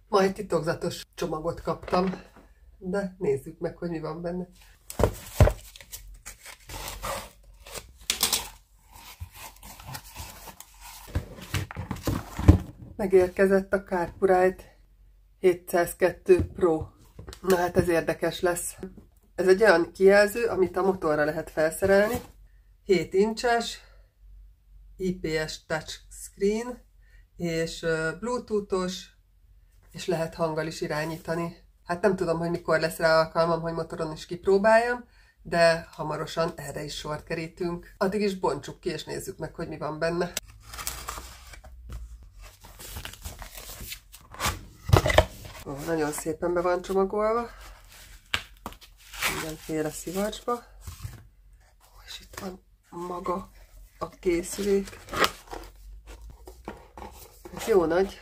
Ma egy titokzatos csomagot kaptam, de nézzük meg, hogy mi van benne. Megérkezett a Carpurite 702 Pro. Na hát ez érdekes lesz. Ez egy olyan kijelző, amit a motorra lehet felszerelni. 7 incses, IPS touchscreen, és bluetoothos, és lehet hanggal is irányítani. Hát nem tudom, hogy mikor lesz rá alkalmam, hogy motoron is kipróbáljam, de hamarosan erre is sort kerítünk. Addig is bontsuk ki, és nézzük meg, hogy mi van benne. Ó, nagyon szépen be van csomagolva. Mindenféle szivacsba. És itt van maga a készülék. Ez jó nagy.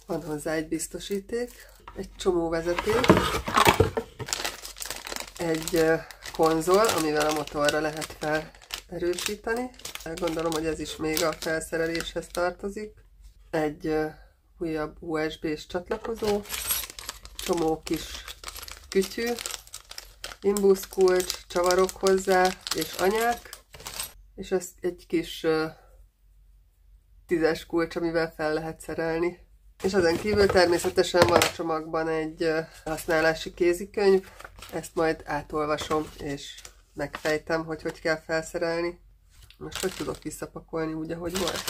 Van hozzá egy biztosíték, egy csomó vezeték, egy konzol, amivel a motorra lehet felerősíteni. Gondolom, hogy ez is még a felszereléshez tartozik. Egy újabb USB-s csatlakozó, csomó kis kütyű, imbuszkulcs, csavarok hozzá, és anyák, és ez egy kis 10-es kulcs, amivel fel lehet szerelni. És ezen kívül természetesen van a csomagban egy használási kézikönyv, ezt majd átolvasom, és megfejtem, hogy hogy kell felszerelni. Most hogy tudok visszapakolni úgy, ahogy volt?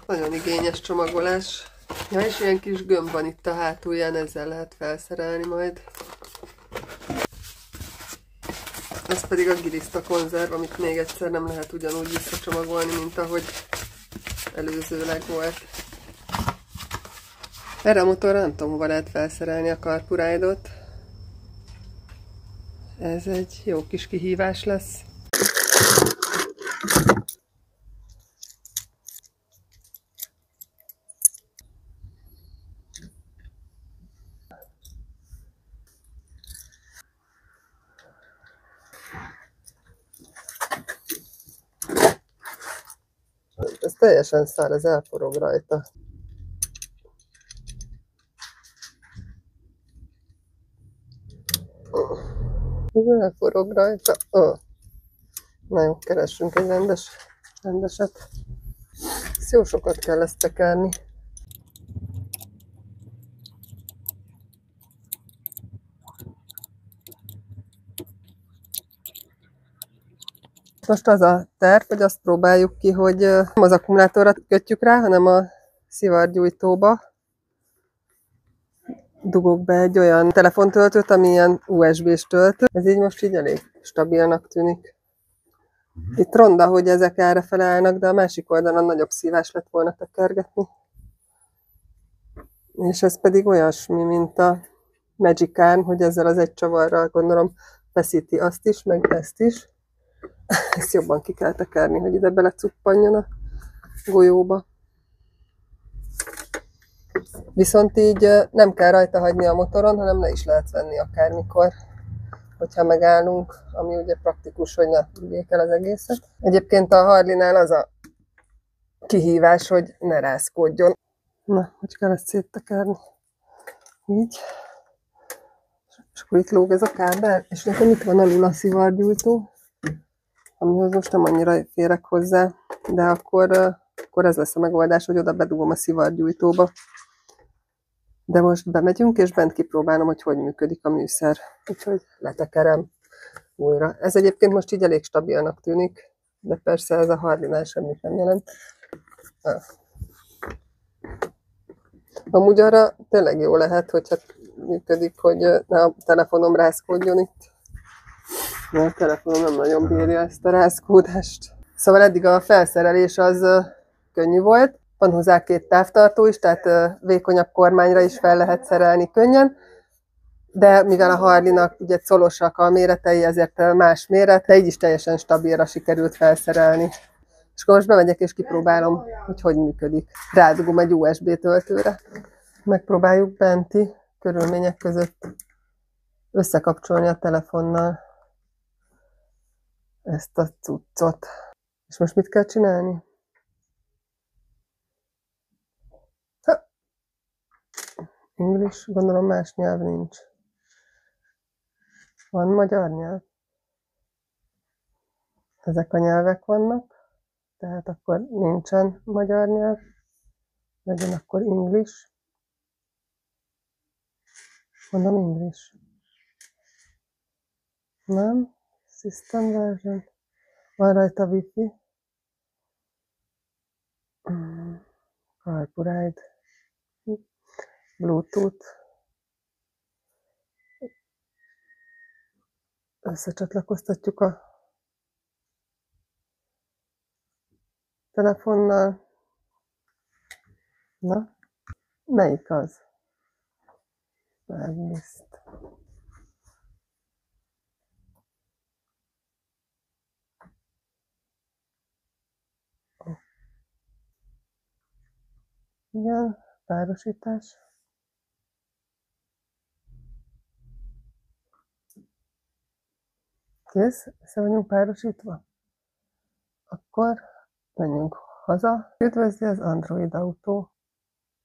Nagyon igényes csomagolás. Ja, és ilyen kis gömb van itt a hátulján, ezzel lehet felszerelni majd. Ez pedig a giliszta konzerv, amit még egyszer nem lehet ugyanúgy visszacsomagolni, mint ahogy előzőleg volt. Erre a motorra nem tudom, hova lehet felszerelni a Carpuride-ot. Ez egy jó kis kihívás lesz. Ez teljesen szár, ez elforog rajta. Ez elforog rajta. Na jó, keressünk egy rendeset. Ezt jó sokat kell ezt tekerni. Most az a terv, hogy azt próbáljuk ki, hogy nem az akkumulátorra kötjük rá, hanem a szivargyújtóba dugok be egy olyan telefontöltőt, ami ilyen USB-s töltő. Ez így most így elég stabilnak tűnik. Itt ronda, hogy ezek erre felállnak, de a másik oldalon nagyobb szívás lett volna tekergetni. És ez pedig olyasmi, mint a Magic Arm, hogy ezzel az egy csavarral gondolom feszíti azt is, meg ezt is. Ezt jobban ki kell tekerni, hogy ide belecuppanjon a golyóba. Viszont így nem kell rajta hagyni a motoron, hanem le is lehet venni akármikor, hogyha megállunk, ami ugye praktikus, hogy ne vigyék el az egészet. Egyébként a Harley-nál az a kihívás, hogy ne rázkódjon. Na, hogy kell ezt széttekerni? Így. És akkor itt lóg ez a kábel, és nekem itt van alul a szivargyújtó, amihoz most nem annyira férek hozzá, de akkor ez lesz a megoldás, hogy oda bedugom a szivargyújtóba. De most bemegyünk, és bent kipróbálom, hogy működik a műszer. Úgyhogy letekerem újra. Ez egyébként most így elég stabilnak tűnik, de persze ez a Harley-nál semmit nem jelent. Amúgy arra tényleg jó lehet, hogyha működik, hogy ne a telefonom rázkódjon itt. De a telefonom nem nagyon bírja ezt a rázkódást. Szóval eddig a felszerelés az könnyű volt. Van hozzá 2 távtartó is, tehát vékonyabb kormányra is fel lehet szerelni könnyen. De mivel a Harley-nak ugye colosak a méretei, ezért más méret, de így is teljesen stabilra sikerült felszerelni. És akkor most bemegyek és kipróbálom, hogy működik. Rádugom egy USB töltőre. Megpróbáljuk benti körülmények között összekapcsolni a telefonnal ezt a cuccot. És most mit kell csinálni? English, gondolom más nyelv nincs. Van magyar nyelv? Ezek a nyelvek vannak, tehát akkor nincsen magyar nyelv. Legyen akkor English. Mondom English. Nem? System version. Van rajta Wi-Fi. CarPlay. Bluetooth. Összecsatlakoztatjuk a telefonnal. Na, melyik az? Playlist. Igen, párosítás. Kész? Össze vagyunk párosítva? Akkor menjünk haza. Üdvözli az Android Auto.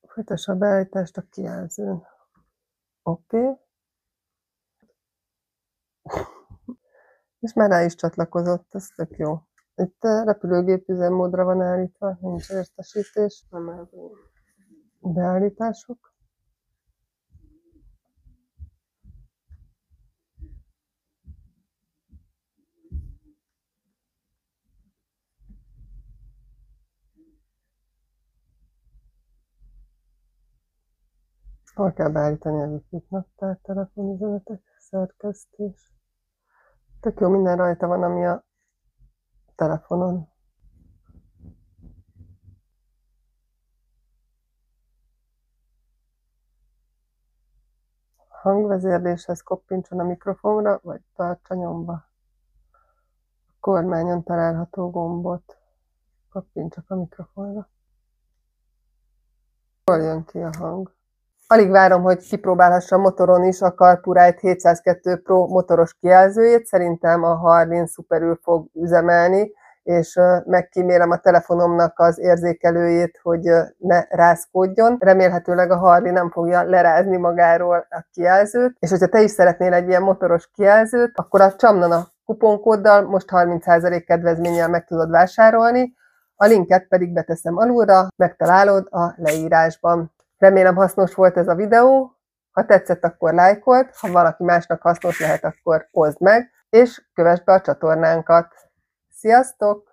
Folytassa a beállítást a kijelzőn. Oké. És már rá is csatlakozott, ez tök jó. Itt repülőgép üzemmódra van állítva, nincs értesítés. Beállítások. Hol kell beállítani a Wi-Fi-t? Naptár, telefonüzenetek, szerkesztés. Tök jó, minden rajta van, ami a telefonon. Hangvezérléshez koppintson a mikrofonra, vagy tartsa nyomva. A kormányon található gombot kappintsak a mikrofonra. Hol jön ki a hang? Alig várom, hogy kipróbálhassam motoron is a CarPlay 702 Pro motoros kijelzőjét. Szerintem a Harlin szuperül fog üzemelni, és megkímélem a telefonomnak az érzékelőjét, hogy ne rázkódjon. Remélhetőleg a Harlin nem fogja lerázni magáról a kijelzőt, és hogyha te is szeretnél egy ilyen motoros kijelzőt, akkor a Csamnana kuponkóddal most 30% kedvezménnyel meg tudod vásárolni, a linket pedig beteszem alulra, megtalálod a leírásban. Remélem hasznos volt ez a videó, ha tetszett, akkor lájkold, ha valaki másnak hasznos lehet, akkor oszd meg, és kövess be a csatornánkat. Sziasztok!